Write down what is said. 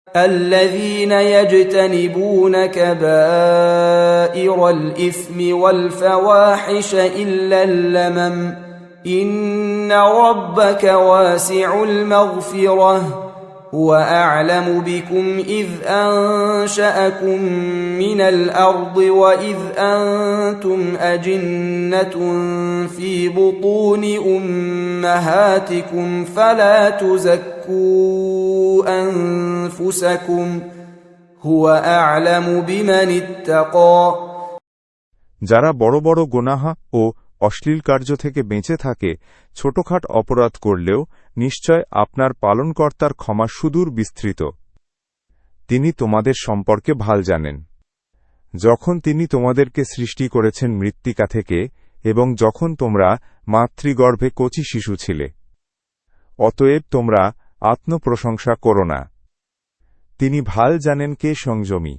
الذين يجتنبون كبائر الإثم والفواحش إلا اللمم إن ربك واسع المغفرة هو أعلم بكم إذ أنشأكم من الأرض وإذ أنتم أجنة في بطون أمهاتكم فلا تزكوا أنفسكم هو أعلم بمن اتقى যারা বড় বড় গুনাহ ও অশ্লীল কার্য থেকে বেঁচে থাকে ছোটখাট অপরাধ করলেও নিশ্চয় আপনার পালনকর্তার ক্ষমা সুদূর বিস্তৃত তিনি তোমাদের সম্পর্কে ভাল জানেন যখন তিনি তোমাদেরকে সৃষ্টি করেছেন মৃত্তিকা থেকে এবং যখন তোমরা মাতৃগর্ভে কচি শিশু ছিলে অতএব তোমরা আত্মপ্রশংসা করো না তিনি ভাল জানেন কে সংযমী